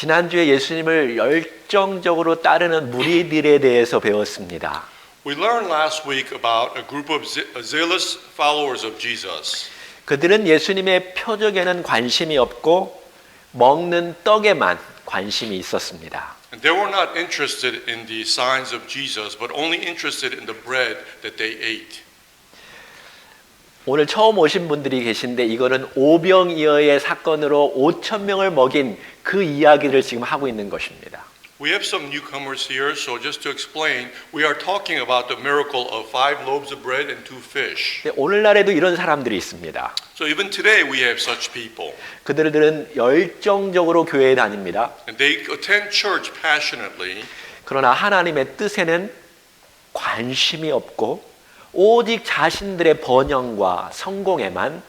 지난주에 예수님을 열정적으로 따르는 무리들에 대해서 배웠습니다. We learned last week about a group of zealous followers of Jesus. 그들은 예수님의 표적에는 관심이 없고 먹는 떡에만 관심이 있었습니다. And they were not interested in the signs of Jesus, but only interested in the bread that they ate. 오늘 처음 오신 분들이 계신데 이거는 오병이어의 사건으로 5천 명을 먹인 그 이야기를 지금 하고 있는 것입니다. We have some newcomers here, so just to explain, we are talking about the miracle of 5 loaves of bread and 2 fish. 오늘날에도 이런 사람들이 있습니다. So even today we have such people. 그들은 열정적으로 교회에 다닙니다. And they attend church passionately. 그러나 하나님의 뜻에는 관심이 없고 오직 자신들의 번영과 성공에만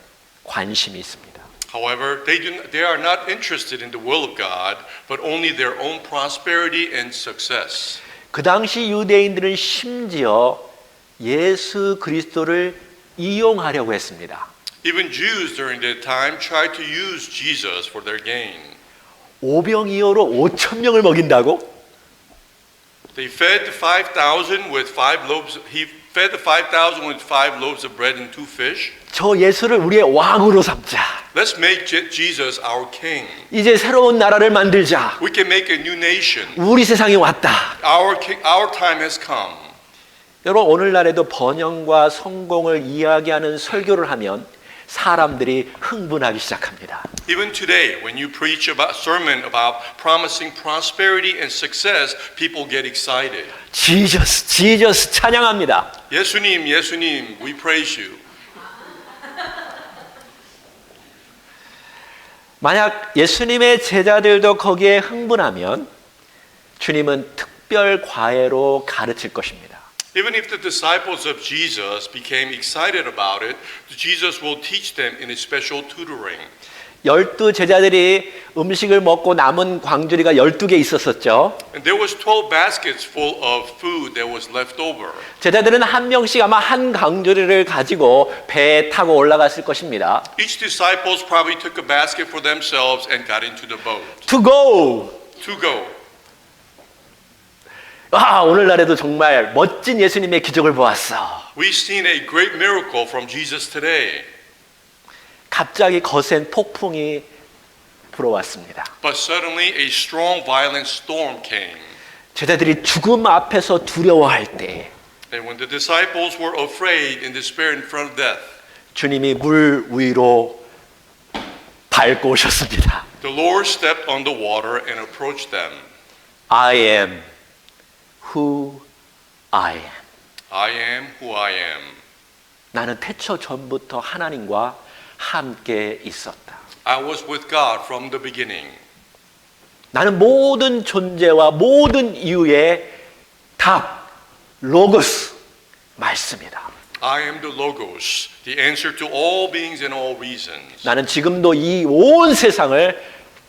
관심이 있습니다. However, they are not interested in the will of God, but only their own prosperity and success. 그 당시 유대인들은 심지어 예수 그리스도를 이용하려고 했습니다. Even Jews during that time tried to use Jesus for their gain. 오병이어로 5천 명을 먹인다고? They fed the 5,000 with 5 loaves. He fed the 5,000 with 5 loaves of bread and 2 fish. 저 예수를 우리의 왕으로 삼자. Let's make Jesus our king. 이제 새로운 나라를 만들자. We can make a new nation. 우리 세상에 왔다. Our time has come. 여러분 오늘날에도 번영과 성공을 이야기하는 설교를 하면 사람들이 흥분하기 시작합니다. Even today, when you preach about sermon about promising prosperity and success, people get excited. 지저스, 지저스 찬양합니다. 예수님, 예수님, we praise you. 만약 예수님의 제자들도 거기에 흥분하면 주님은 특별 과외로 가르칠 것입니다. Even if the disciples of Jesus became excited about it, Jesus will teach them in a special tutoring. 12 제자들이 음식을 먹고 남은 광주리가 12개 있었었죠. And there was 12 baskets full of food that was left over. 제자들은 한 명씩 아마 한 광주리를 가지고 배에 타고 올라갔을 것입니다. Each disciples probably took a basket for themselves and got into the boat. To go. To go. 와, 오늘날에도 정말 멋진 예수님의 기적을 보았어. We've seen a great miracle from Jesus today. 갑자기 거센 폭풍이 불어왔습니다. But suddenly a strong violent storm came. 제자들이 죽음 앞에서 두려워할 때 And when the disciples were afraid and despair in front of death, 주님이 물 위로 밟고 오셨습니다. the Lord stepped on the water and approached them. I am who I am. I am who I am. 나는 태초 전부터 하나님과 함께 있었다. I was with God from the beginning. 나는 모든 존재와 모든 이유의 답, 로고스, 말씀이다. I am the Logos, the answer to all beings and all reasons. 나는 지금도 이 온 세상을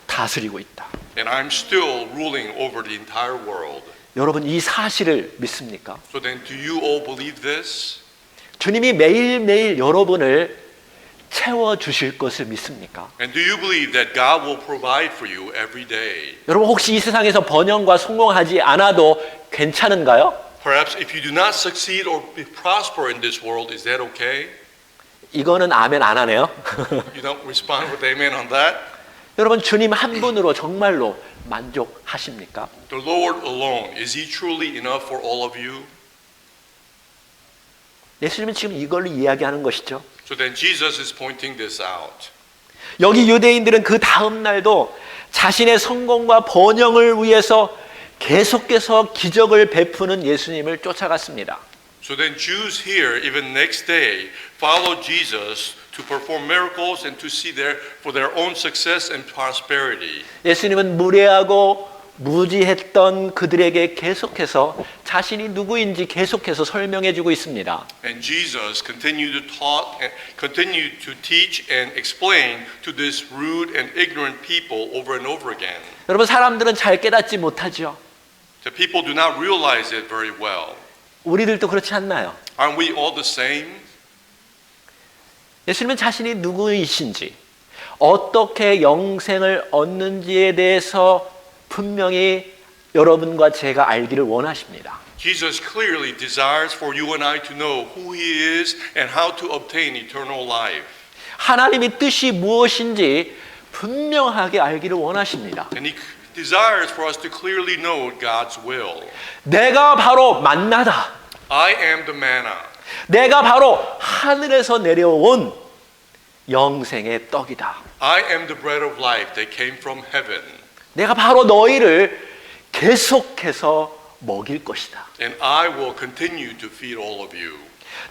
다스리고 있다. And I'm still ruling over the entire world. 여러분 이 사실을 믿습니까? So then do you all believe this? 주님이 매일매일 여러분을 채워주실 것을 믿습니까? And do you believe that God will provide for you every day? 여러분 혹시 이 세상에서 번영과 성공하지 않아도 괜찮은가요? Perhaps if you do not succeed or prosper in this world, is that okay? 이거는 아멘 안 하네요. You don't respond with amen on that? 여러분 주님 한 분으로 정말로 만족하십니까? The Lord alone, is He truly enough for all of you? 예수님은 지금 이걸로 이야기하는 것이죠. So then Jesus is pointing this out. 여기 유대인들은 그 다음 날도 자신의 성공과 번영을 위해서 계속해서 기적을 베푸는 예수님을 쫓아갔습니다. So then Jews here, even next day, followed Jesus to perform miracles and to see for their own success and prosperity. 예수님은 무례하고 무지했던 그들에게 계속해서 자신이 누구인지 계속해서 설명해 주고 있습니다. And Jesus continued to teach and explain to this rude and ignorant people over and over again. 여러분 사람들은 잘 깨닫지 못하죠. The people do not realize it very well. 우리들도 그렇지 않나요? Aren't we all the same? 예수님은 자신이 누구이신지 어떻게 영생을 얻는지에 대해서 분명히 여러분과 제가 알기를 원하십니다. Jesus clearly desires for you and I to know who He is and how to obtain eternal life. 하나님의 뜻이 무엇인지 분명하게 알기를 원하십니다. And He desires for us to clearly know God's will. 내가 바로 만나다. I am the manna. 내가 바로 하늘에서 내려온 영생의 떡이다. I am the bread of life that came from heaven. 내가 바로 너희를 계속해서 먹일 것이다. And I will continue to feed all of you.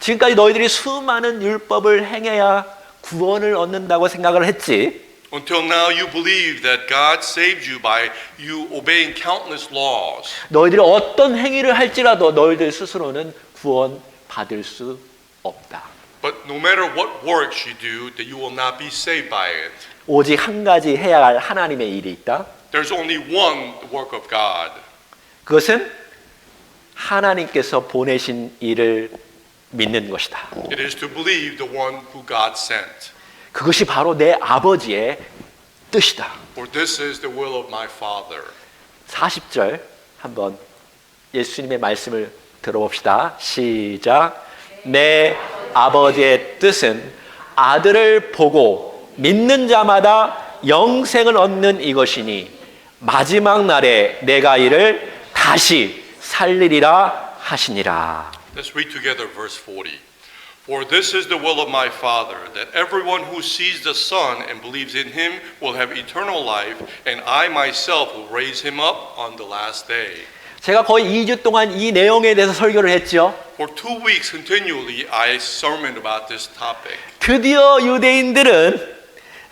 지금까지 너희들이 수많은 율법을 행해야 구원을 얻는다고 생각을 했지. Until now you believe that God saved you by you obeying countless laws. 너희들이 어떤 행위를 할지라도 너희들 스스로는 구원 받을 수 없다. But no matter what works you do, that you will not be saved by it. 오직 한 가지 해야 할 하나님의 일이 있다. There's only one work of God. 그것은 하나님께서 보내신 일을 믿는 것이다. It is to believe the one who God sent. 그것이 바로 내 아버지의 뜻이다. For this is the will of my Father. 40절 한번 예수님의 말씀을 들어봅시다. 시작. 내 아버지의 뜻은 아들을 보고 믿는 자마다 영생을 얻는 이것이니 마지막 날에 내가 이를 다시 살리리라 하시니라. Let's read together verse 40. For this is the will of my Father, that everyone who sees the Son and believes in him will have eternal life, and I myself will raise him up on the last day. 제가 거의 2주 동안 이 내용에 대해서 설교를 했죠. For 2 weeks continually I sermoned about this topic. 드디어 유대인들은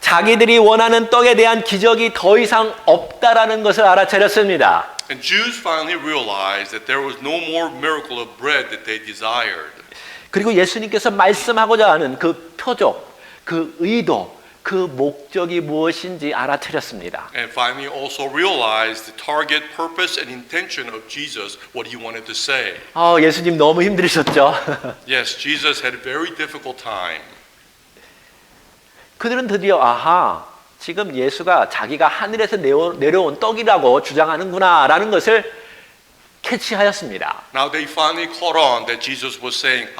자기들이 원하는 떡에 대한 기적이 더 이상 없다라는 것을 알아차렸습니다. And Jews finally realized that there was no more miracle of bread that they desired. 그리고 예수님께서 말씀하고자 하는 그 표적, 그 의도, 그 목적이 무엇인지 알아차렸습니다. And finally also realized the target, purpose, and intention of Jesus, what he wanted to say. 예수님 너무 힘들으셨죠? Yes, Jesus had a very difficult time. 그들은 드디어 지금 예수가 자기가 하늘에서 내려온 떡이라고 주장하는구나라는 것을 캐치하였습니다. Now they finally caught on that Jesus was saying,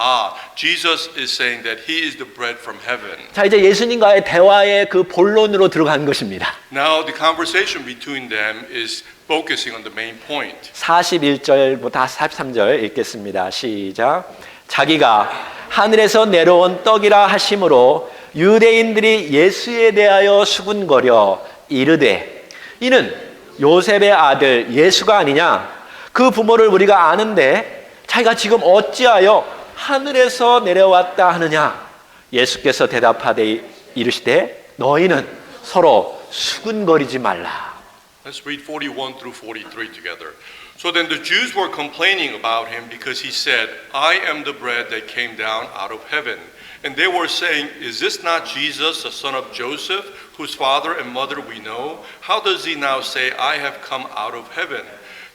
Jesus is saying that he is the bread from heaven. 자, 이제 예수님과의 대화의 그 본론으로 들어간 것입니다. Now the conversation between them is focusing on the main point. 41절부터 43절 읽겠습니다. 시작. 자기가 하늘에서 내려온 떡이라 하심으로 유대인들이 예수에 대하여 수군거려 이르되 이는 요셉의 아들 예수가 아니냐? 그 부모를 우리가 아는데 자기가 지금 어찌하여 하늘에서 내려왔다 하느냐? 예수께서 대답하되 이르시되 너희는 서로 수군거리지 말라. Let's read 41 through 43 together. So then the Jews were complaining about him because he said, I am the bread that came down out of heaven. And they were saying, is this not Jesus, the son of Joseph, whose father and mother we know? How does he now say, I have come out of heaven?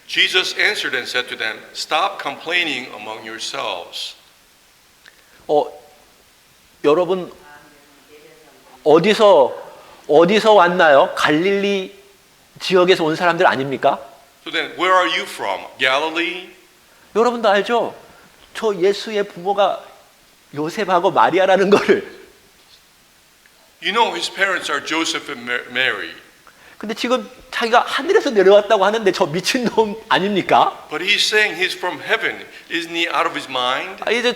Jesus answered and said to them, stop complaining among yourselves. 여러분 어디서 왔나요? 갈릴리 지역에서 온 사람들 아닙니까? So then, where are you from? Galilee? 여러분도 알죠? 저 예수의 부모가 요셉하고 마리아라는 거를. You know his parents are Joseph and Mary. 근데 지금 자기가 하늘에서 내려왔다고 하는데 저 미친놈 아닙니까? But he's saying he's from heaven. Isn't he out of his mind? 이제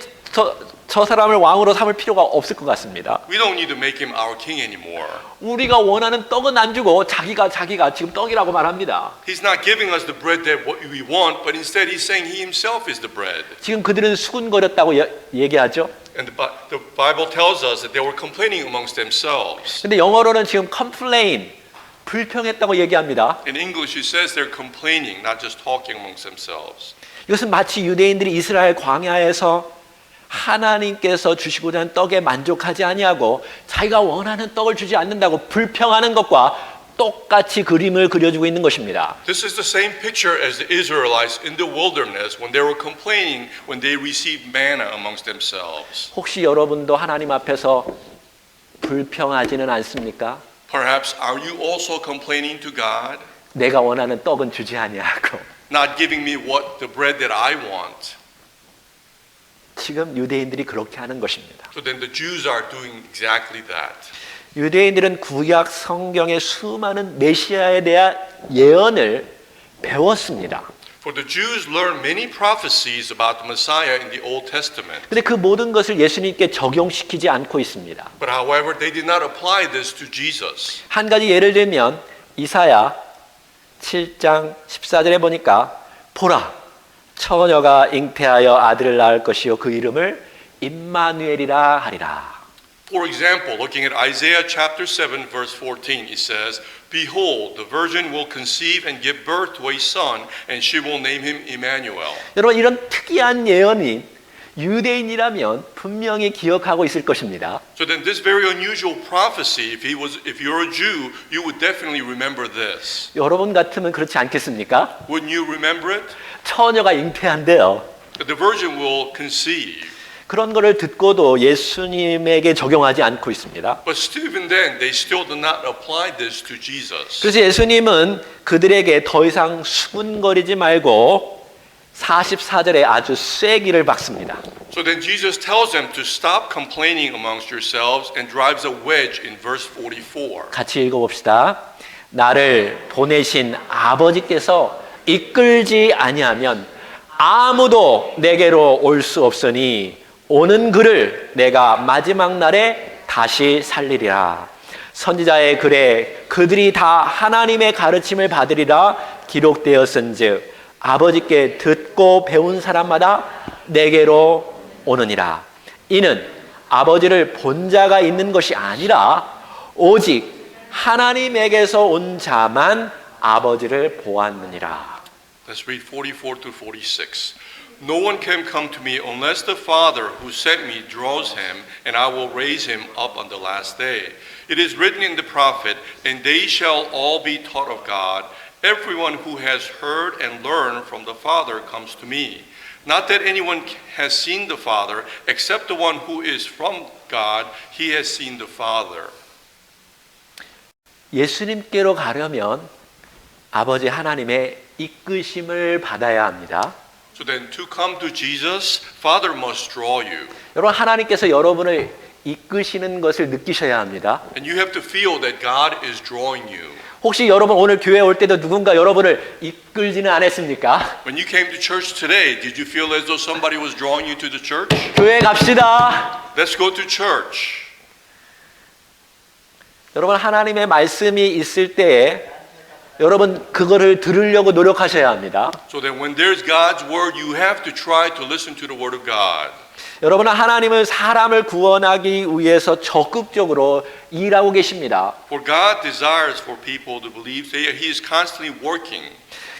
저 사람을 왕으로 삼을 필요가 없을 것 같습니다. We don't need to make him our king anymore. 우리가 원하는 떡은 안 주고 자기가 지금 떡이라고 말합니다. He's not giving us the bread that we want, but instead he's saying he himself is the bread. 지금 그들은 수군거렸다고 얘기하죠. And the Bible tells us that they were complaining amongst themselves. 근데 영어로는 지금 complain, 불평했다고 얘기합니다. In English it says they're complaining, not just talking amongst themselves. 이것은 마치 유대인들이 이스라엘 광야에서 하나님께서 주시고자 하는 떡에 만족하지 아니하고 자기가 원하는 떡을 주지 않는다고 불평하는 것과 똑같이 그림을 그려주고 있는 것입니다. This is the same picture as the Israelites in the wilderness when they were complaining when they received manna amongst themselves. 혹시 여러분도 하나님 앞에서 불평하지는 않습니까? Perhaps are you also complaining to God? 내가 원하는 떡은 주지 아니하고 not giving me what the bread that I want. 지금 유대인들이 그렇게 하는 것입니다. So then the Jews are doing exactly that. 유대인들은 구약 성경의 수많은 메시아에 대한 예언을 배웠습니다. For the Jews learned many prophecies about the Messiah in the Old Testament. 근데 그 모든 것을 예수님께 적용시키지 않고 있습니다. But however, they did not apply this to Jesus. 한 가지 예를 들면 이사야 7장 14절에 보니까 보라 처녀가 잉태하여 아들을 낳을 것이요 그 이름을 임마누엘이라 하리라. For example, looking at Isaiah chapter 7 verse 14, it says, Behold, the virgin will conceive and give birth to a son, and she will name him Emmanuel. 여러분 이런 특이한 예언이 유대인이라면 분명히 기억하고 있을 것입니다. So then this very unusual prophecy, if you're a Jew, you would definitely remember this. 여러분 같으면 그렇지 않겠습니까? Wouldn't you remember it? 처녀가 잉태한대요. That the virgin will conceive. 그런 거를 듣고도 예수님에게 적용하지 않고 있습니다. But still, even then, they still did not apply this to Jesus. 그래서 예수님은 그들에게 더 이상 수군거리지 말고 44절에 아주 쐐기를 박습니다. So then Jesus tells them to stop complaining amongst yourselves and drives a wedge in verse 44. 같이 읽어봅시다. 나를 보내신 아버지께서 이끌지 아니하면 아무도 내게로 올 수 없으니 오는 그를 내가 마지막 날에 다시 살리리라. 선지자의 글에 그들이 다 하나님의 가르침을 받으리라 기록되었은즉 아버지께 듣고 배운 사람마다 내게로 오느니라. 이는 아버지를 본 자가 있는 것이 아니라 오직 하나님에게서 온 자만 아버지를 보았느니라. Let's read 44 to 46. No one can come to me unless the Father who sent me draws him, and I will raise him up on the last day. It is written in the prophet, and they shall all be taught of God. Everyone who has heard and learned from the Father comes to me. Not that anyone has seen the Father, except the one who is from God, he has seen the Father. 예수님께로 가려면 아버지 하나님의 이끄심을 받아야 합니다. So then to come to Jesus, Father must draw you. 여러분 하나님께서 여러분을 이끄시는 것을 느끼셔야 합니다. And you have to feel that God is drawing you. 혹시 여러분 오늘 교회 올 때도 누군가 여러분을 이끌지는 않았습니까? When you came to church today, did you feel as though somebody was drawing you to the church? 교회 갑시다. Let's go to church. 여러분 하나님의 말씀이 있을 때에 여러분 그거를 들으려고 노력하셔야 합니다. So that when there's God's word, you have to try to listen to the word of God. 여러분은 하나님은 사람을 구원하기 위해서 적극적으로 일하고 계십니다. For God desires for people to believe that He is constantly working.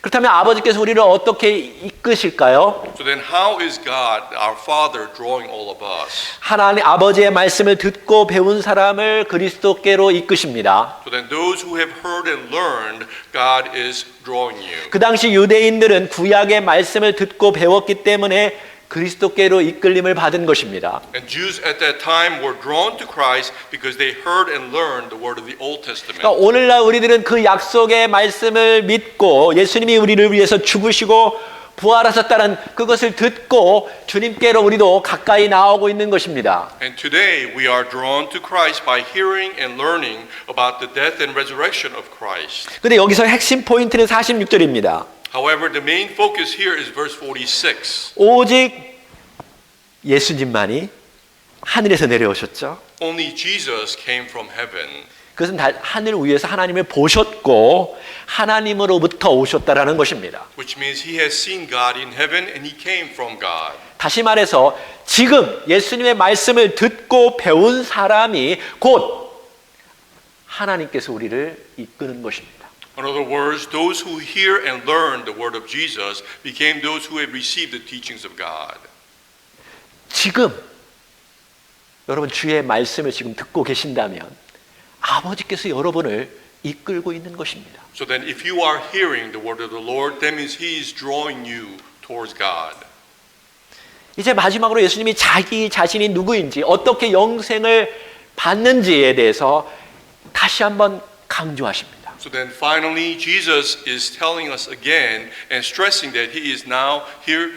그렇다면 아버지께서 우리를 어떻게 이끄실까요? So then how is God, our Father, drawing all of us? 하나님 아버지의 말씀을 듣고 배운 사람을 그리스도께로 이끄십니다. So then those who have heard and learned, God is drawing you. 그 당시 유대인들은 구약의 말씀을 듣고 배웠기 때문에 그리스도께로 이끌림을 받은 것입니다. And Jews at that time were drawn to Christ because they heard and learned the word of the Old Testament. 그러니까 오늘날 우리들은 그 약속의 말씀을 믿고 예수님이 우리를 위해서 죽으시고 부활하셨다는 그것을 듣고 주님께로 우리도 가까이 나오고 있는 것입니다. And today we are drawn to Christ by hearing and learning about the death and resurrection of Christ. 근데 여기서 핵심 포인트는 46절입니다. However, the main focus here is verse 46. 오직 예수님만이 하늘에서 내려오셨죠. Only Jesus came from heaven. 그것은 하늘 위에서 하나님을 보셨고 하나님으로부터 오셨다라는 것입니다. Which means he has seen God in heaven and he came from God. 다시 말해서 지금 예수님의 말씀을 듣고 배운 사람이 곧 하나님께서 우리를 이끄는 것입니다. In other words, those who hear and learn the word of Jesus became those who have received the teachings of God. 지금 여러분 주의 말씀을 지금 듣고 계신다면 아버지께서 여러분을 이끌고 있는 것입니다. So then if you are hearing the word of the Lord, that means he is drawing you towards God. 이제 마지막으로 예수님이 자기 자신이 누구인지 어떻게 영생을 받는지에 대해서 다시 한번 강조하십니다. So then finally, Jesus is telling us again and stressing that he is now here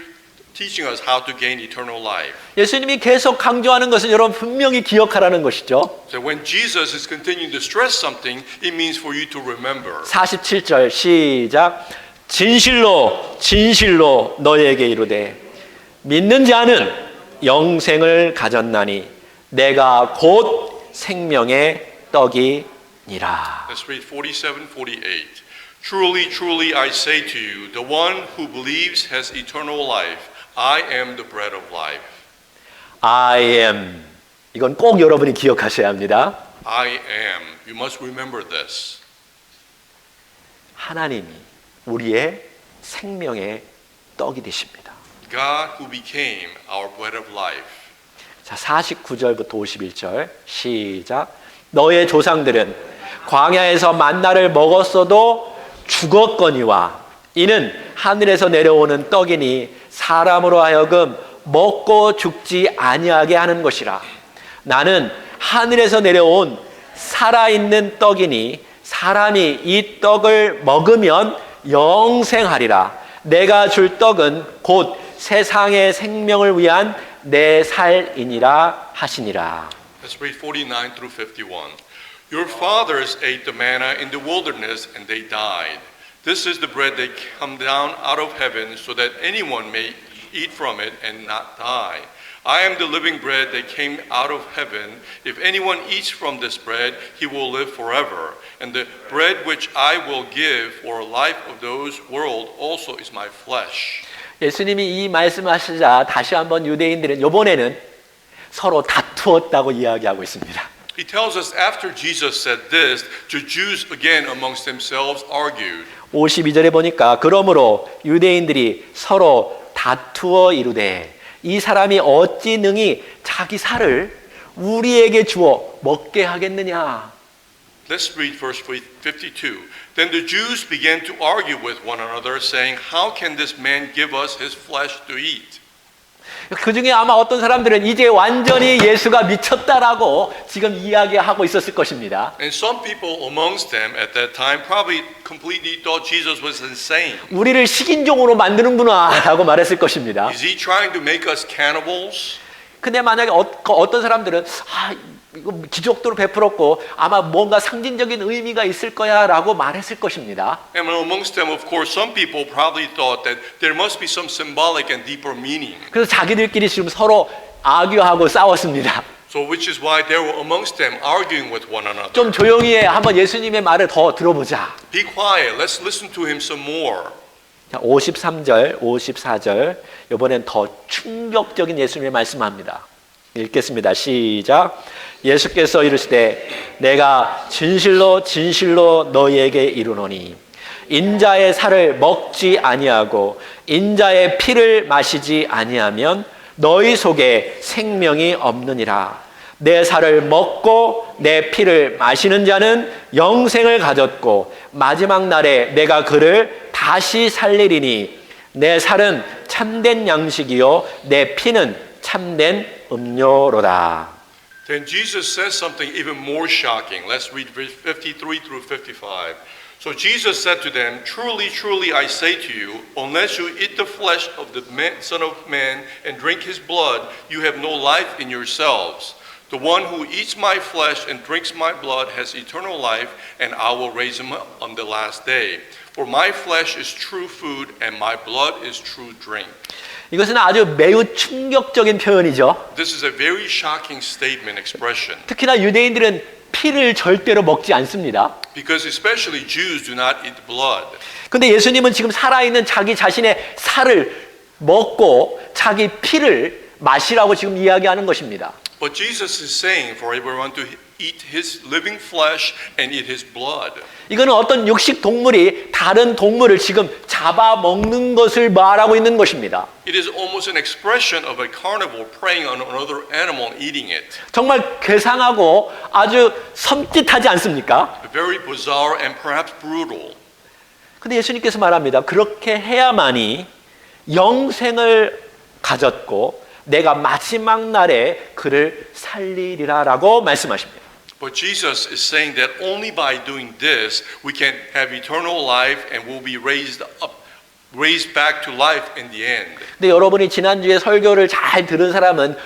teaching us how to gain eternal life. 예수님이 계속 강조하는 것은 여러분 분명히 기억하라는 것이죠. So when Jesus is continuing to stress something, it means for you to remember. 47절 시작. 진실로 진실로 너희에게 이르되 믿는 자는 영생을 가졌나니 내가 곧 생명의 떡이니라. Let's read 47, 48. Truly, truly, I say to you, the one who believes has eternal life. I am the bread of life. I am. 이건 꼭 여러분이 기억하셔야 합니다. I am. You must remember this. 하나님이 우리의 생명의 떡이 되십니다. God who became our bread of life. 자, 49절부터 51절 시작. 너의 조상들은 광야에서 만나를 먹었어도 죽었거니와 이는 하늘에서 내려오는 떡이니 사람으로 하여금 먹고 죽지 아니하게 하는 것이라. 나는 하늘에서 내려온 살아있는 떡이니 사람이 이 떡을 먹으면 영생하리라. 내가 줄 떡은 곧 세상의 생명을 위한 내 살이니라 하시니라. Let's read 49 through 51. Your fathers ate the manna in the wilderness and they died. This is the bread that come down out of heaven so that anyone may eat from it and not die. I am the living bread that came out of heaven. If anyone eats from this bread, he will live forever. And the bread which I will give for life of those world also is my flesh. 예수님이 이 말씀하시자 다시 한번 유대인들은 이번에는 서로 다투었다고 이야기하고 있습니다. He tells us after Jesus said this, the Jews again amongst themselves argued. 52절에 보니까 그러므로 유대인들이 서로 다투어 이르되 이 사람이 어찌 능히 자기 살을 우리에게 주어 먹게 하겠느냐. Let's read verse 52. Then the Jews began to argue with one another, saying, How can this man give us his flesh to eat? 그 중에 아마 어떤 사람들은 이제 완전히 예수가 미쳤다라고 지금 이야기하고 있었을 것입니다. And some people amongst them at that time probably completely thought Jesus was insane. 우리를 식인종으로 만드는구나 라고 말했을 것입니다. Is he trying to make us cannibals? 근데 만약에 어떤 사람들은 이거 기적도로 베풀었고 아마 뭔가 상징적인 의미가 있을 거야 라고 말했을 것입니다. And amongst them, of course, some people probably thought that there must be some symbolic and deeper meaning. 그래서 자기들끼리 지금 서로 아규하고 싸웠습니다. So which is why they were amongst them arguing with one another. 좀 조용히 해. 한번 예수님의 말을 더 들어보자. Be quiet. Let's listen to him some more. 자, 53절, 54절 이번엔 더 충격적인 예수님의 말씀합니다. 읽겠습니다. 시작. 예수께서 이르시되 내가 진실로 진실로 너희에게 이르노니 인자의 살을 먹지 아니하고 인자의 피를 마시지 아니하면 너희 속에 생명이 없느니라. 내 살을 먹고 내 피를 마시는 자는 영생을 가졌고 마지막 날에 내가 그를 다시 살리리니 내 살은 참된 양식이요 내 피는 참된 음료로다. Then Jesus says something even more shocking. Let's read verse 53 through 55. So Jesus said to them, Truly, truly, I say to you, unless you eat the flesh of the Son of Man and drink his blood, you have no life in yourselves. The one who eats my flesh and drinks my blood has eternal life, and I will raise him up on the last day. For my flesh is true food, and my blood is true drink. 이것은 아주 매우 충격적인 표현이죠. This is a very shocking statement, expression. 특히나 유대인들은 피를 절대로 먹지 않습니다. Because especially Jews do not eat blood. 근데 예수님은 지금 살아있는 자기 자신의 살을 먹고 자기 피를 마시라고 지금 이야기하는 것입니다. But Jesus is saying for everyone to eat his living flesh and eat his blood. 이거는 어떤 육식 동물이 다른 동물을 지금 잡아먹는 것을 말하고 있는 것입니다. It is almost an expression of a carnivore preying on another animal and eating it. 정말 괴상하고 아주 섬찟하지 않습니까? Very bizarre and perhaps brutal. 근데 예수님께서 말합니다. 그렇게 해야만이 영생을 가졌고 내가 마지막 날에 그를 살리리라라고 말씀하십니다. But Jesus is saying that only by doing this we can have eternal life and will be raised back to life in the end. 근데 여러분이 지난주에 설교를 잘 들은 사람은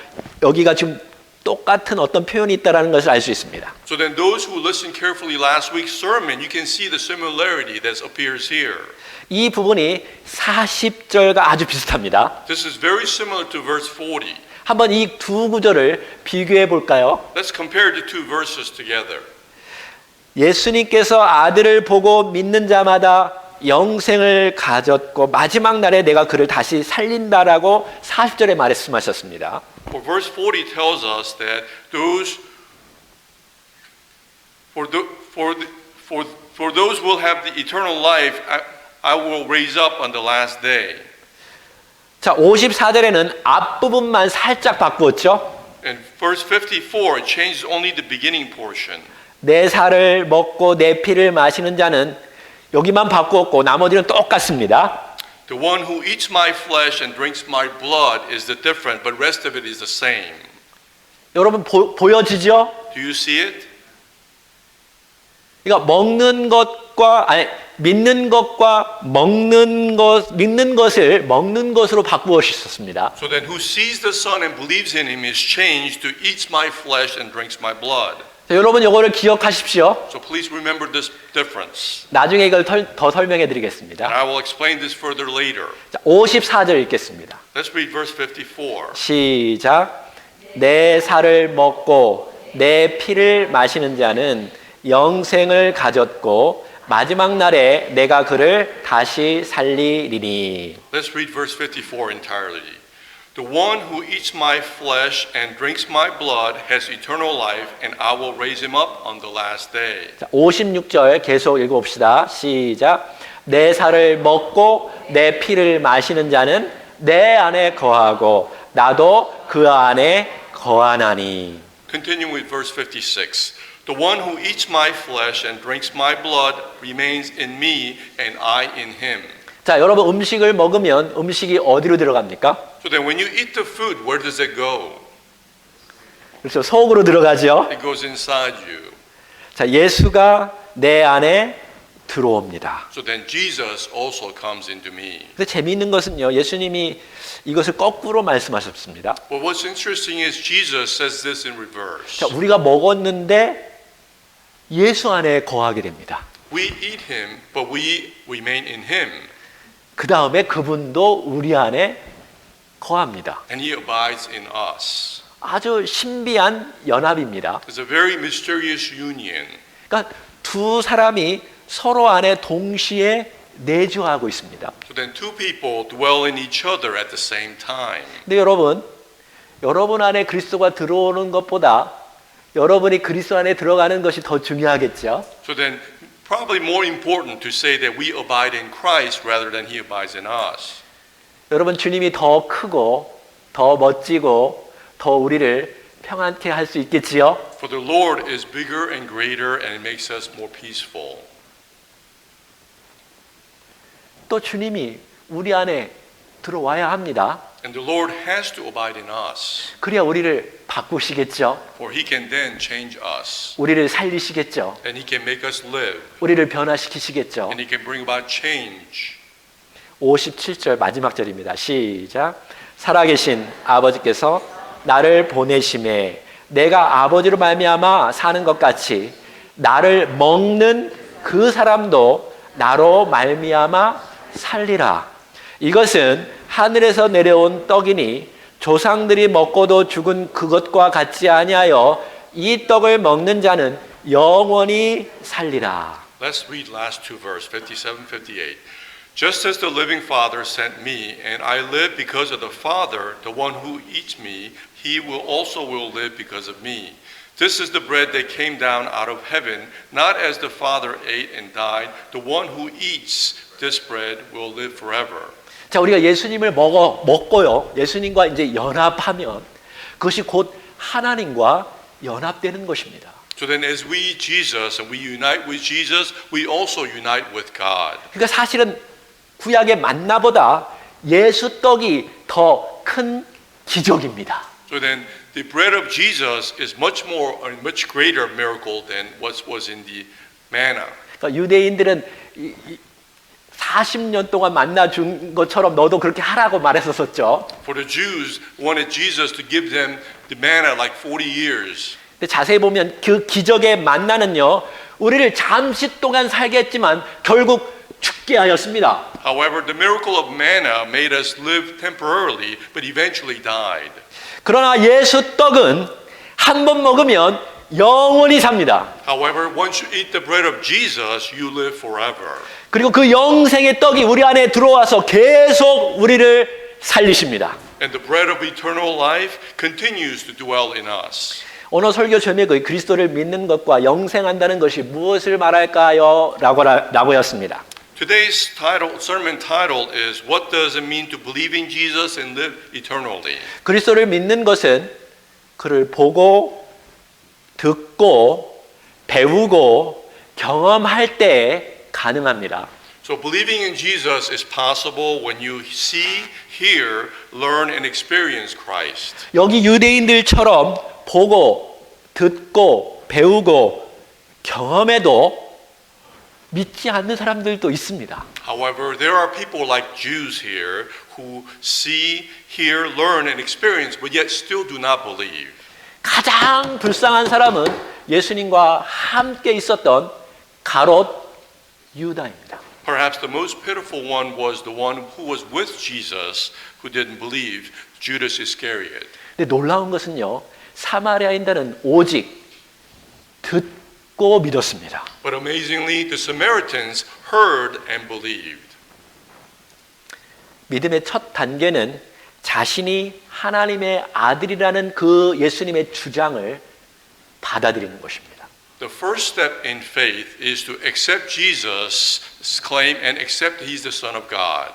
여기가 지금 똑같은 어떤 표현이 있다는 것을 알 수 있습니다. So then those who listened carefully last week's sermon, you can see the similarity that appears here. 이 부분이 40절과 아주 비슷합니다. This is very similar to verse 40. 한번 이 두 구절을 비교해 볼까요? Let's compare the two verses together. 예수님께서 아들을 보고 믿는 자마다 영생을 가졌고 마지막 날에 내가 그를 다시 살린다라고 40절에 말씀하셨습니다. For verse 40 tells us that for those who will have the eternal life, I will raise up on the last day. 자, 54절에는 앞부분만 살짝 바꾸었죠. In verse 54, it changes only the beginning portion. 내 살을 먹고 내 피를 마시는 자는 여기만 바꾸었고 나머지는 똑같습니다. The one who eats my flesh and drinks my blood is the different, but rest of it is the same. 여러분 보여지죠? Do you see it? 그러니까 믿는 것과 믿는 것을 먹는 것으로 바꾸어 주셨습니다. So then who sees the Son and believes in him is changed to eats my flesh and drinks my blood. 자, 여러분 이거를 기억하십시오. So please remember this difference. 나중에 이걸 더 설명해 드리겠습니다. And I will explain this further later. 자, 54절 읽겠습니다. Let's read verse 54. 시작. 내 살을 먹고 내 피를 마시는 자는 영생을 가졌고 마지막 날에 내가 그를 다시 살리리니. Let's read verse 54 entirely. The one who eats my flesh and drinks my blood has eternal life, and I will raise him up on the last day. 자, 56절 계속 읽어봅시다. 시작. 내 살을 먹고 내 피를 마시는 자는 내 안에 거하고 나도 그 안에 거하나니. Continuing with verse 56. The one who eats my flesh and drinks my blood remains in me, and I in him. 자, 여러분 음식을 먹으면 음식이 어디로 들어갑니까? So then when you eat the food, where does it go? 그렇죠. 속으로 들어가죠. It goes inside you. 자, 예수가 내 안에 들어옵니다. So then Jesus also comes into me. 근데 재미있는 것은요. 예수님이 이것을 거꾸로 말씀하셨습니다. But what's interesting is Jesus says this in reverse. 자, 우리가 먹었는데 예수 안에 거하게 됩니다. We eat him, but we remain in him. 그 다음에 그분도 우리 안에 거합니다. And he abides in us. 아주 신비한 연합입니다. It's a very mysterious union. 그러니까 두 사람이 서로 안에 동시에 내주하고 있습니다. So then two people dwell in each other at the same time. 근데 여러분 안에 그리스도가 들어오는 것보다 여러분이 그리스도 안에 들어가는 것이 더 중요하겠죠. So then probably more important to say that we abide in Christ rather than he abides in us. 여러분 주님이 더 크고 더 멋지고 더 우리를 평안케 할 수 있겠지요. For the Lord is bigger and greater and it makes us more peaceful. 또 주님이 우리 안에 들어와야 합니다. And the Lord has to abide in us. 그래야 우리를 바꾸시겠죠. For he can then change us. 우리를 살리시겠죠. And he can make us live. 우리를 변화시키시겠죠. And he can bring about change. 57절 마지막 절입니다. 시작. 살아계신 아버지께서 나를 보내심에 내가 아버지로 말미암아 사는 것 같이 나를 먹는 그 사람도 나로 말미암아 살리라. 이것은 하늘에서 내려온 떡이니 조상들이 먹고도 죽은 그것과 같지 아니하여 이 떡을 먹는 자는 영원히 살리라. Let's read last two verse 57, 58. Just as the living Father sent me, and I live because of the Father, the one who eats me, he also will live because of me. This is the bread that came down out of heaven, not as the Father ate and died. The one who eats this bread will live forever. 자, 우리가 예수님을 먹고요. 예수님과 이제 연합하면 그것이 곧 하나님과 연합되는 것입니다. So then as we eat Jesus and we unite with Jesus, we also unite with God. 그러니까 사실은 구약의 만나보다 예수 떡이 더 큰 기적입니다. So then the bread of Jesus is much more, a much greater miracle than what was in the manna. 그러니까 유대인들은 40년 동안 만나 준 것처럼 너도 그렇게 하라고 말했었죠. For the Jews wanted Jesus to give them the manna like 40 years. 근데 자세히 보면 그 기적의 만나는요, 우리를 잠시 동안 살게 했지만 결국 죽게 하였습니다. However, the miracle of manna made us live temporarily, but eventually died. 그러나 예수 떡은 한 번 먹으면 영원히 삽니다. However, once you eat the bread of Jesus, you live forever. 그리고 그 영생의 떡이 우리 안에 들어와서 계속 우리를 살리십니다. And the bread of eternal life continues to dwell in us. 오늘 설교 제목의 그리스도를 믿는 것과 영생한다는 것이 무엇을 말할까요? 라고였습니다. Today's sermon title is What does it mean to believe in Jesus and live eternally? 그리스도를 믿는 것은 그를 보고 듣고 배우고 경험할 때 가능합니다. So believing in Jesus is possible when you see, hear, learn and experience Christ. 여기 유대인들처럼 보고 듣고 배우고 경험해도 믿지 않는 사람들도 있습니다. However, there are people like Jews here who see, hear, learn and experience but yet still do not believe. 가장 불쌍한 사람은 예수님과 함께 있었던 가롯 유다입니다. Perhaps the most pitiful one was the one who was with Jesus who didn't believe, Judas Iscariot. 근데 놀라운 것은요, 사마리아인들은 오직 듣고 믿었습니다. But amazingly, the Samaritans heard and believed. 믿음의 첫 단계는 자신이 하나님의 아들이라는 그 예수님의 주장을 받아들이는 것입니다. The first step in faith is to accept Jesus' claim and accept He's the Son of God.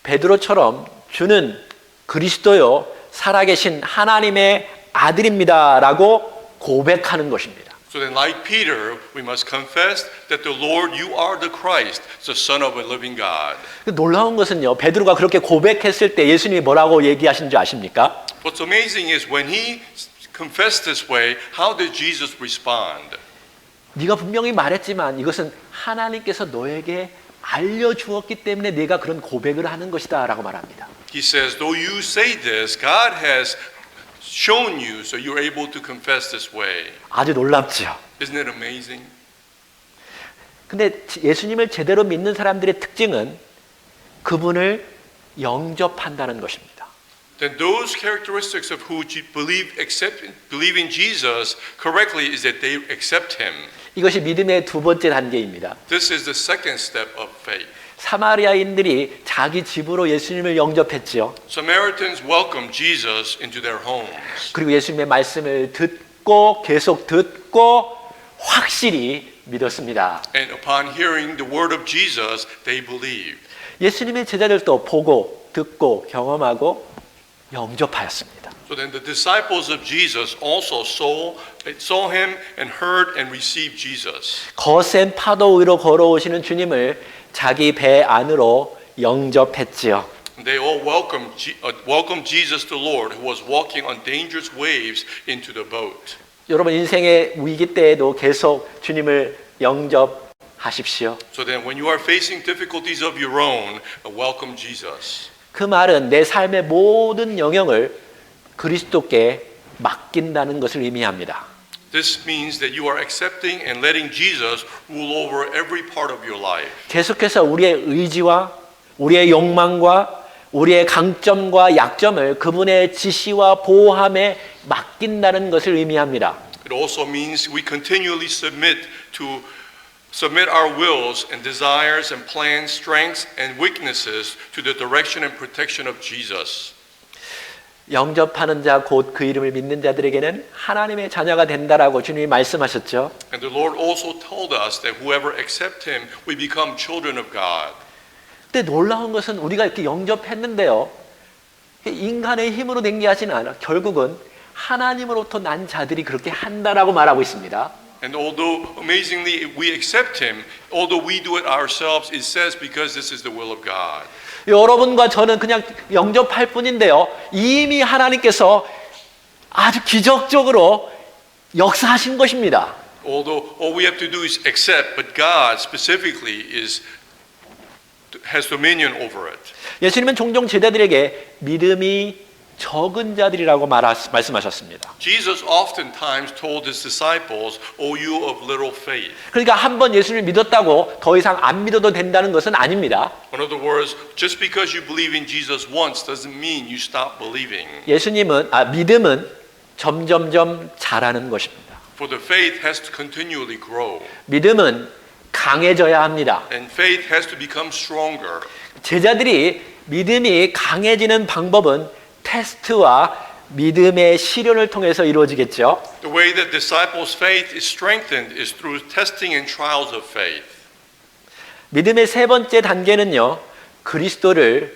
베드로처럼 주는 그리스도요 살아계신 하나님의 아들입니다라고 고백하는 것입니다. So then, like Peter, we must confess that the Lord, you are the Christ, the Son of a living God. 놀라운 것은요, 베드로가 그렇게 고백했을 때 예수님이 뭐라고 얘기하신 줄 아십니까? What's amazing is when he confessed this way, how did Jesus respond? 네가 분명히 말했지만 이것은 하나님께서 너에게 알려주었기 때문에 네가 그런 고백을 하는 것이다라고 말합니다. He says, though you say this, God has shown you, so you're able to confess this way. 아주 놀랍죠. Isn't it amazing? 근데 예수님을 제대로 믿는 사람들의 특징은 그분을 영접한다는 것입니다. Then those characteristics of who believe in Jesus correctly is that they accept Him. 이것이 믿음의 두 번째 단계입니다. This is the second step of faith. 사마리아인들이 자기 집으로 예수님을 영접했지요. Samaritans welcomed Jesus into their homes. 그리고 예수님의 말씀을 듣고 계속 듣고 확실히 믿었습니다. And upon hearing the word of Jesus, they believed. 예수님의 제자들도 보고 듣고 경험하고 영접하였습니다. So then the disciples of Jesus also saw him and heard and received Jesus. 거센 파도 위로 걸어오시는 주님을 자기 배 안으로 영접했지요. They all welcomed Jesus the Lord who was walking on dangerous waves into the boat. 여러분 인생의 위기 때에도 계속 주님을 영접하십시오. So then when you are facing difficulties of your own, welcome Jesus. 그 말은 내 삶의 모든 영역을 그리스도께 맡긴다는 것을 의미합니다. This means that you are accepting and letting Jesus rule over every part of your life. 계속해서 우리의 의지와 우리의 욕망과 우리의 강점과 약점을 그분의 지시와 보호함에 맡긴다는 것을 의미합니다. It also means we continually submit our wills and desires and plans, strengths and weaknesses to the direction and protection of Jesus. 영접하는 자 곧 그 이름을 믿는 자들에게는 하나님의 자녀가 된다라고 주님이 말씀하셨죠. And the Lord also told us that whoever accept him, we become children of God. 근데 놀라운 것은 우리가 이렇게 영접했는데요. 인간의 힘으로 된 게 하지는 않아. 결국은 하나님으로부터 난 자들이 그렇게 한다라고 말하고 있습니다. And although amazingly we accept him, although we do it ourselves, it says because this is the will of God. 여러분과 저는 그냥 영접할 뿐인데요. 이미 하나님께서 아주 기적적으로 역사하신 것입니다. Although all we have to do is accept, but God specifically has dominion over it. 예수님은 종종 제자들에게 믿음이 적은 자들이라고 말씀하셨습니다. Jesus oftentimes told his disciples, "O you of little faith." 그러니까 한 번 예수님을 믿었다고 더 이상 안 믿어도 된다는 것은 아닙니다. In other words, just because you believe in Jesus once doesn't mean you stop believing. 믿음은 점점점 자라는 것입니다. For the faith has to continually grow, 믿음은 강해져야 합니다. and faith has to become stronger. 제자들이 믿음이 강해지는 방법은 테스트와 믿음의 시련을 통해서 이루어지겠죠. The way that disciples' faith is strengthened is through testing and trials of faith. 믿음의 세 번째 단계는요, 그리스도를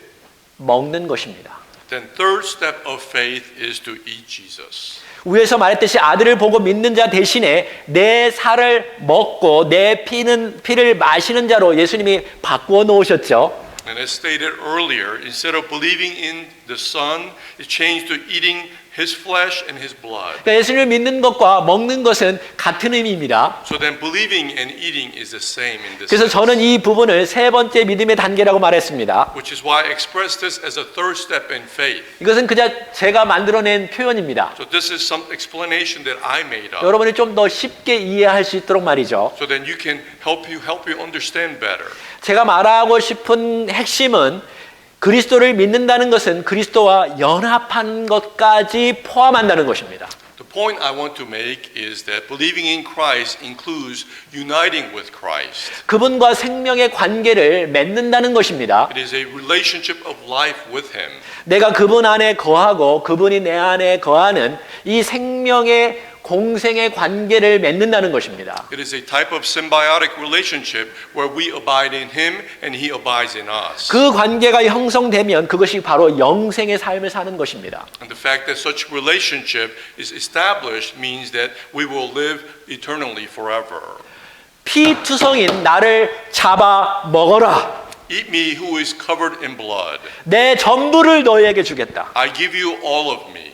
먹는 것입니다. Then third step of faith is to eat Jesus. 위에서 말했듯이 아들을 보고 믿는 자 대신에 내 살을 먹고 내 피를 마시는 자로 예수님이 바꾸어 놓으셨죠. And as stated earlier, instead of believing in the Son, it changed to eating His flesh and His blood. 그러니까 예수님을 믿는 것과 먹는 것은 같은 의미입니다. So then believing and eating is the same in this 그래서 sense. 저는 이 부분을 세 번째 믿음의 단계라고 말했습니다. Which is why I express this as a third step in faith. 이것은 그냥 제가 만들어낸 표현입니다. So this is some explanation that I made up. 여러분이 좀 더 쉽게 이해할 수 있도록 말이죠. So then you can help you understand better. 제가 말하고 싶은 핵심은 그리스도를 믿는다는 것은 그리스도와 연합한 것까지 포함한다는 것입니다. The point I want to make is that believing in Christ includes uniting with Christ. 그분과 생명의 관계를 맺는다는 것입니다. It is a relationship of life with Him. 내가 그분 안에 거하고 그분이 내 안에 거하는 이 생명의 공생의 관계를 맺는다는 것입니다. It is a type of symbiotic relationship where we abide in Him and He abides in us. 그 관계가 형성되면 그것이 바로 영생의 삶을 사는 것입니다. And the fact that such relationship is established means that we will live eternally forever. 피투성인 나를 잡아 먹어라. Eat me who is covered in blood. 내 전부를 너희에게 주겠다. I give you all of me.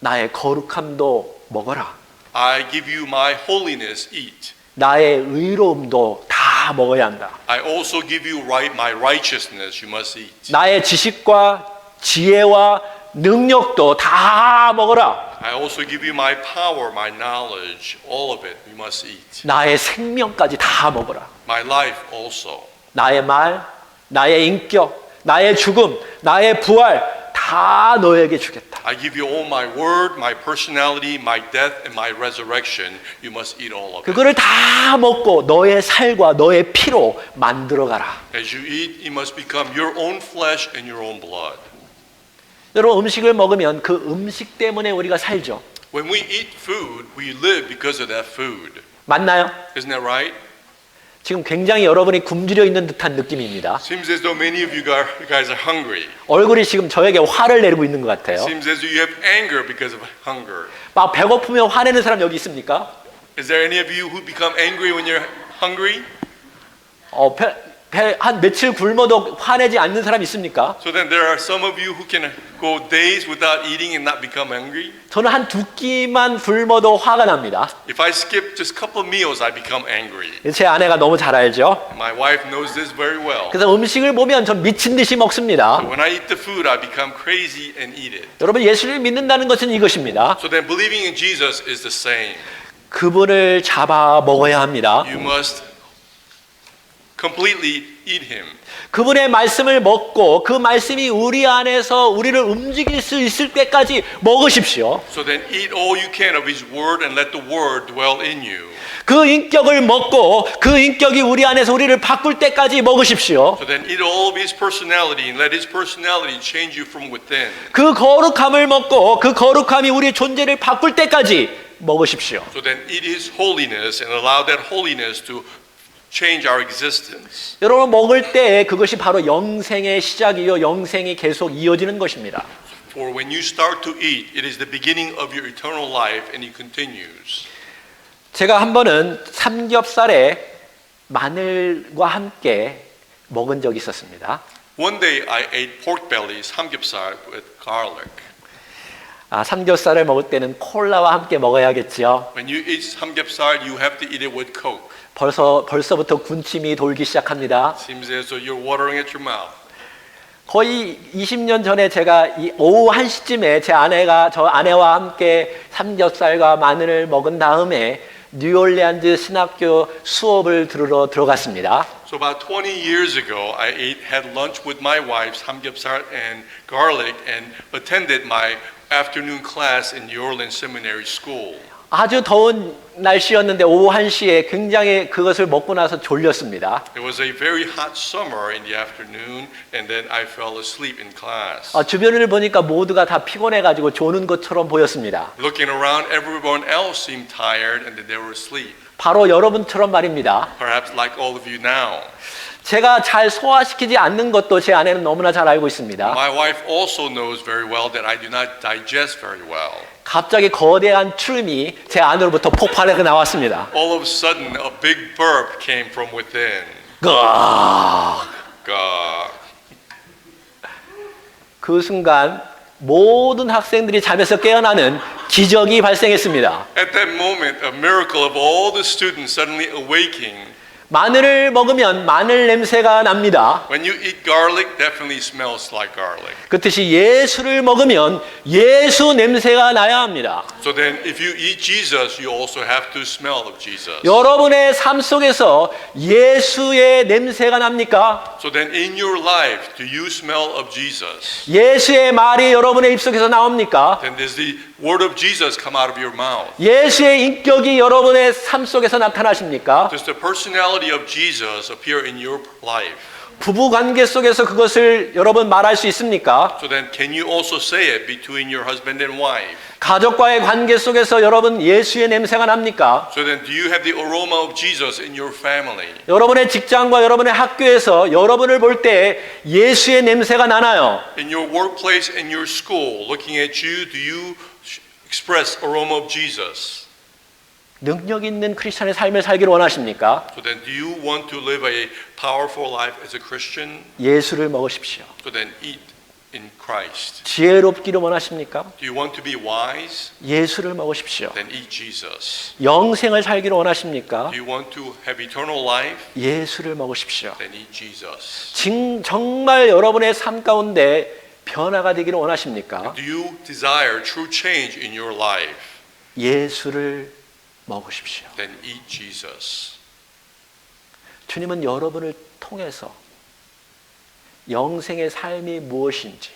나의 거룩함도 먹어라. I give you my holiness, eat. 나의 의로움도 다 먹어야 한다. I also give you my righteousness, you must eat. 나의 지식과 지혜와 능력도 다 먹어라. I also give you my power, my knowledge, all of it, you must eat. 나의 생명까지 다 먹어라. My life also. 나의 말, 나의 인격, 나의 죽음, 나의 부활 다 너에게 주겠다. I give you all my word, my personality, my death, and my resurrection. You must eat all of it. 그거를 다 먹고 너의 살과 너의 피로 만들어 가라. As you eat, it must become your own flesh and your own blood. 여러분 음식을 먹으면 그 음식 때문에 우리가 살죠. When we eat food, we live because of that food. 맞나요? Isn't that right? 지금 굉장히 여러분이 굶주려 있는 듯한 느낌입니다. Seems as though many of you guys are hungry. 얼굴이 지금 저에게 화를 내리고 있는 것 같아요. Seems as though you have anger because of hunger. 막 배고프면 화내는 사람 여기 있습니까? Is there any of you who become angry when you're hungry? 한 며칠 굶어도 화내지 않는 사람 있습니까? So then there are some of you who can go days without eating and not become angry. 저는 한 두 끼만 굶어도 화가 납니다. If I skip just a couple of meals, I become angry. 제 아내가 너무 잘 알죠. My wife knows this very well. 그래서 음식을 보면 전 미친 듯이 먹습니다. When I eat the food, I become crazy and eat it. 여러분 예수를 믿는다는 것은 이것입니다. So then believing in Jesus is the same. 그분을 잡아 먹어야 합니다. You must completely eat Him. 그분의 말씀을 먹고 그 말씀이 우리 안에서 우리를 움직일 수 있을 때까지 먹으십시오. So then eat all you can of His Word and let the Word dwell in you. 그 인격을 먹고 그 인격이 우리 안에서 우리를 바꿀 때까지 먹으십시오. So then eat all of His personality and let His personality change you from within. 그 거룩함을 먹고 그 거룩함이 우리의 존재를 바꿀 때까지 먹으십시오. So then eat His holiness and allow that holiness to change our existence. 여러분 먹을 때 그것이 바로 영생의 시작이요 영생이 계속 이어지는 것입니다. For when you start to eat, it is the beginning of your eternal life and it continues. 제가 한 번은 삼겹살에 마늘과 함께 먹은 적이 있었습니다. One day I ate pork belly, 삼겹살 with garlic. 삼겹살을 먹을 때는 콜라와 함께 먹어야겠지요. When you eat samgyeopsal, you have to eat it with Coke. 벌써부터 군침이 돌기 시작합니다. Seems as though you're watering at your mouth. 거의 20년 전에 제가 이 오후 1시쯤에 저 아내와 함께 삼겹살과 마늘을 먹은 다음에 뉴올리안즈 신학교 수업을 들으러 들어갔습니다. So about 20 years ago, I had lunch with my wife, samgyeopsal and garlic, and attended my afternoon class in New Orleans Seminary School. 아주 더운 날씨였는데 오후 1시에 굉장히 그것을 먹고 나서 졸렸습니다. It was a very hot summer in the afternoon, and then I fell asleep in class. 주변을 보니까 모두가 다 피곤해가지고 조는 것처럼 보였습니다. Looking around, everyone else seemed tired, and then they were asleep. 바로 여러분처럼 말입니다. Perhaps like all of you now. 제가 잘 소화시키지 않는 것도 제 아내는 너무나 잘 알고 있습니다. My wife also knows very well that I do not digest very well. 갑자기 거대한 추름이 제 안으로부터 폭발해서 나왔습니다. All of a sudden, a big burp came from within. 으악! God. 그 순간 모든 학생들이 잠에서 깨어나는 기적이 발생했습니다. At that moment, a miracle of all the students suddenly awaking. 마늘을 먹으면 마늘 냄새가 납니다. When you eat garlic, definitely smells like garlic. 그렇듯이 예수를 먹으면 예수 냄새가 나야 합니다. So then, if you eat Jesus, you also have to smell of Jesus. 여러분의 삶 속에서 예수의 냄새가 납니까? So then, in your life, do you smell of Jesus? 예수의 말이 여러분의 입속에서 나옵니까? Then does the word of Jesus come out of your mouth? 예수의 인격이 여러분의 삶 속에서 나타나십니까? Does the personality of Jesus appear in your life? 부부 관계 속에서 그것을 여러분 말할 수 있습니까? So then, can you also say it between your husband and wife? 가족과의 관계 속에서 여러분 예수의 냄새가 납니까? So then, do you have the aroma of Jesus in your family? 여러분의 직장과 여러분의 학교에서 여러분을 볼 때 예수의 냄새가 나나요? In your workplace and your school, looking at you, do you express aroma of Jesus? 능력 있는 크리스천의 삶을 살기를 원하십니까? So then, do you want to live a powerful life as a Christian? 예수를 먹으십시오. So then, eat in Christ. 지혜롭기를 원하십니까? Do you want to be wise? 예수를 먹으십시오. Then eat Jesus. 영생을 살기를 원하십니까? Do you want to have eternal life? 예수를 먹으십시오. Then eat Jesus. 정말 여러분의 삶 가운데 변화가 되기를 원하십니까? Do you desire true change in your life? 예수를 먹으십시오. Then eat Jesus. 주님은 여러분을 통해서 영생의 삶이 무엇인지,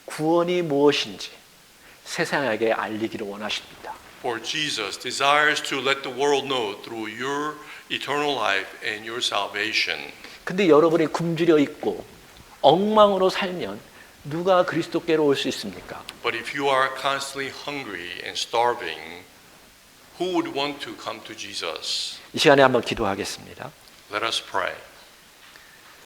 구원이 무엇인지 세상에게 알리기를 원하십니다. For Jesus desires to let the world know through your eternal life and your salvation. 근데 여러분이 굶주려 있고 엉망으로 살면 누가 그리스도께로 올 수 있습니까? But if you are constantly hungry and starving, who would want to come to Jesus? 이 시간에 한번 기도하겠습니다. Let us pray.